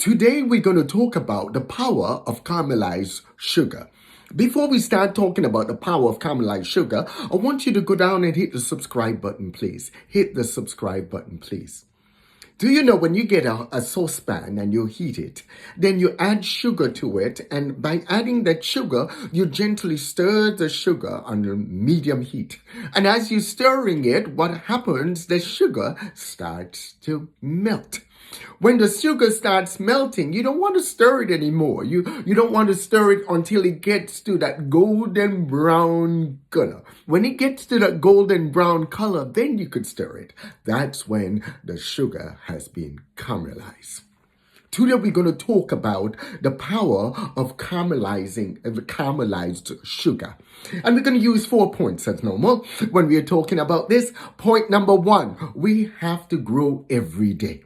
Today we're going to talk about the power of caramelized sugar. Before we start talking about the power of caramelized sugar, I want you to go down and hit the subscribe button, please. Hit the subscribe button, please. Do you know when you get a saucepan and you heat it, then you add sugar to it, and by adding that sugar, you gently stir the sugar under medium heat. And as you're stirring it, what happens? The sugar starts to melt. When the sugar starts melting, you don't want to stir it anymore. You don't want to stir it until it gets to that golden brown color. When it gets to that golden brown color, then you could stir it. That's when the sugar has been caramelized. Today we're going to talk about the power of caramelized sugar. And we're going to use 4 points as normal when we are talking about this. Point number 1, we have to grow every day.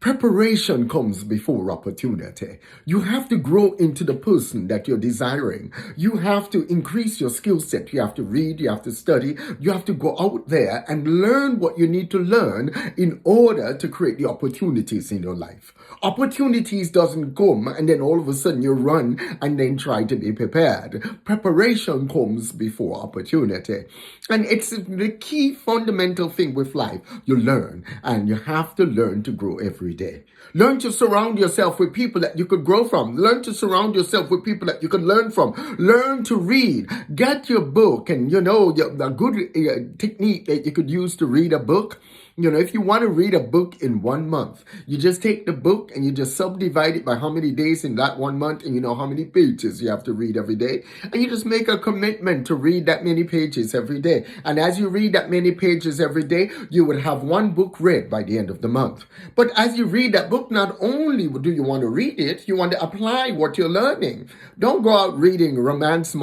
Preparation comes before opportunity. You have to grow into the person that you're desiring. You have to increase your skill set. You have to read, you have to study, you have to go out there and learn what you need to learn in order to create the opportunities in your life. Opportunities doesn't come and then all of a sudden you run and then try to be prepared. Preparation comes before opportunity. And it's the key fundamental thing with life. You learn, and you have to learn to grow every day. Learn to surround yourself with people that you could grow from. Learn to surround yourself with people that you could learn from. Learn to read. Get your book, and a good technique that you could use to read a book. If you want to read a book in 1 month, you just take the book and you just subdivide it by how many days in that 1 month, and you know how many pages you have to read every day. And you just make a commitment to read that many pages every day. And as you read that many pages every day, you will have 1 book read by the end of the month. But as you read that book, not only do you want to read it, you want to apply what you're learning. Don't go out reading romance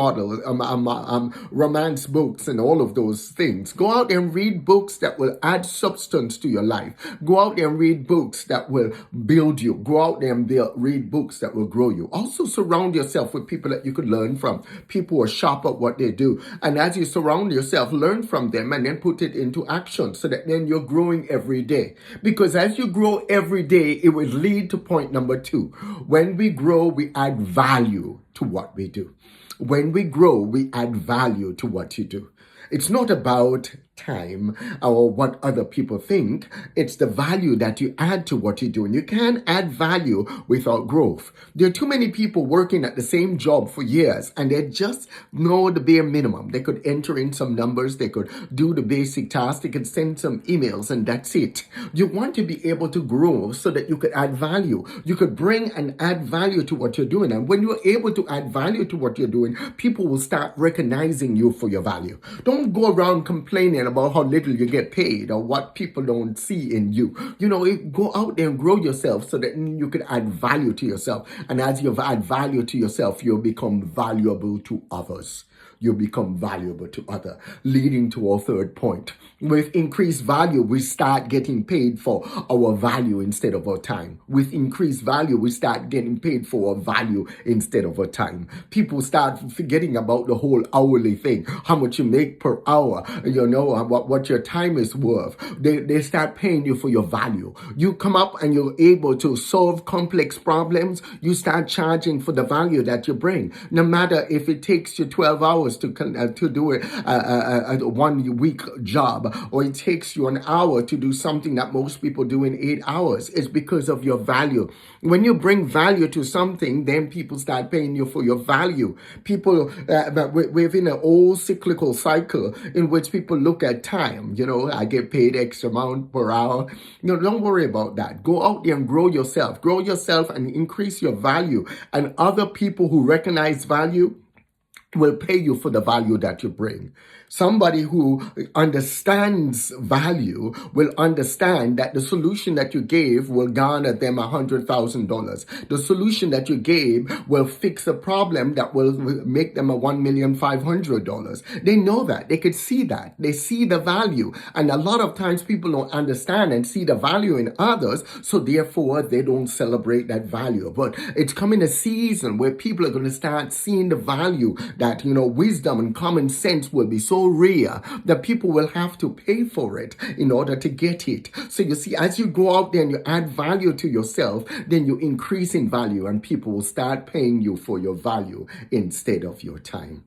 romance books and all of those things. Go out and read books that will add substance to your life. Go out there and read books that will build you. Go out there and read books that will grow you. Also surround yourself with people that you could learn from. People who are sharp at what they do. And as you surround yourself, learn from them and then put it into action so that then you're growing every day. Because as you grow every day, it will lead to point number 2. When we grow, we add value to what we do. When we grow, we add value to what you do. It's not about time or what other people think. It's the value that you add to what you do. And you can't add value without growth. There are too many people working at the same job for years and they just know the bare minimum. They could enter in some numbers. They could do the basic tasks. They could send some emails and that's it. You want to be able to grow so that you could add value. You could bring and add value to what you're doing. And when you're able to add value to what you're doing, people will start recognizing you for your value. Don't go around complaining about how little you get paid or what people don't see in you. Go out there and grow yourself so that you can add value to yourself. And as you add value to yourself, you'll become valuable to others. You become valuable to others, leading to our 3rd point. With increased value, we start getting paid for our value instead of our time. With increased value, we start getting paid for our value instead of our time. People start forgetting about the whole hourly thing, how much you make per hour, what your time is worth. They start paying you for your value. You come up and you're able to solve complex problems. You start charging for the value that you bring. No matter if it takes you 12 hours to do a 1 week job, or it takes you an hour to do something that most people do in 8 hours. It's because of your value. When you bring value to something, then people start paying you for your value. People, we're in an old cyclical cycle in which people look at time. I get paid X amount per hour. Don't worry about that. Go out there and grow yourself. Grow yourself and increase your value. And other people who recognize value will pay you for the value that you bring. Somebody who understands value will understand that the solution that you gave will garner them $100,000. The solution that you gave will fix a problem that will make them $1,500,000. They know that. They could see that. They see the value. And a lot of times people don't understand and see the value in others, so therefore they don't celebrate that value. But it's coming a season where people are going to start seeing the value that, wisdom and common sense will be so so rare that people will have to pay for it in order to get it. So you see, as you go out there and you add value to yourself, then you increase in value and people will start paying you for your value instead of your time.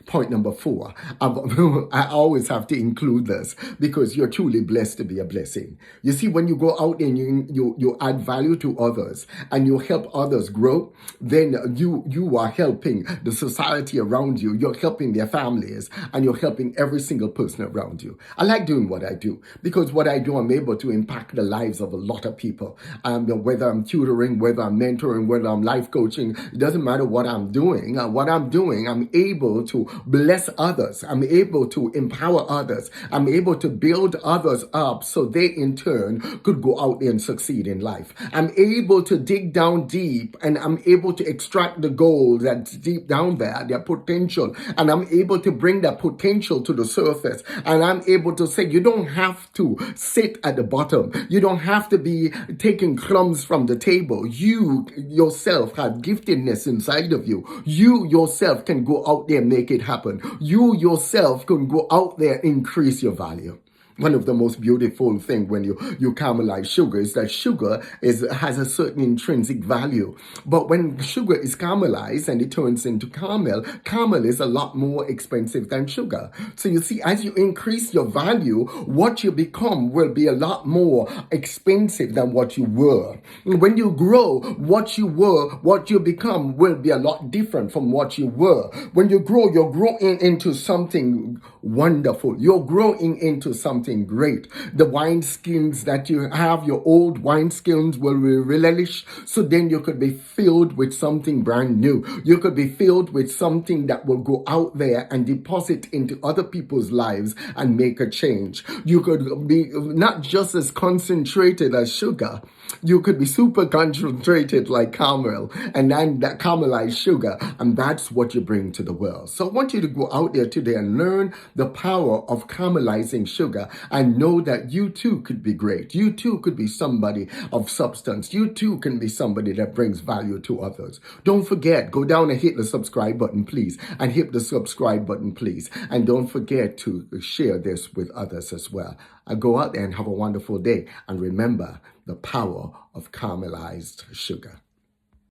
Point number 4, I always have to include this because you're truly blessed to be a blessing. You see, when you go out and you add value to others and you help others grow, then you are helping the society around you. You're helping their families and you're helping every single person around you. I like doing what I do because what I do, I'm able to impact the lives of a lot of people. Whether I'm tutoring, whether I'm mentoring, whether I'm life coaching, it doesn't matter what I'm doing. I'm able to bless others. I'm able to empower others. I'm able to build others up so they in turn could go out there and succeed in life. I'm able to dig down deep and I'm able to extract the gold that's deep down there, their potential. And I'm able to bring that potential to the surface. And I'm able to say, you don't have to sit at the bottom. You don't have to be taking crumbs from the table. You yourself have giftedness inside of you. You yourself can go out there and make it happen. You yourself can go out there and increase your value. One of the most beautiful things when you caramelize sugar is that sugar has a certain intrinsic value. But when sugar is caramelized and it turns into caramel is a lot more expensive than sugar. So you see, as you increase your value, what you become will be a lot more expensive than what you were. When you grow, what you become will be a lot different from what you were. When you grow, you're growing into something wonderful. You're growing into something great. The wine skins that you have, your old wine skins will relish, so then you could be filled with something brand new. You could be filled with something that will go out there and deposit into other people's lives and make a change. You could be not just as concentrated as sugar, you could be super concentrated like caramel, and then that caramelized sugar, and that's what you bring to the world. So I want you to go out there today and learn the power of caramelizing sugar and know that you too could be great. You too could be somebody of substance. You too can be somebody that brings value to others. Don't forget, go down and hit the subscribe button, please, and hit the subscribe button, please. And don't forget to share this with others as well. Go out there and have a wonderful day. And remember the power of caramelized sugar.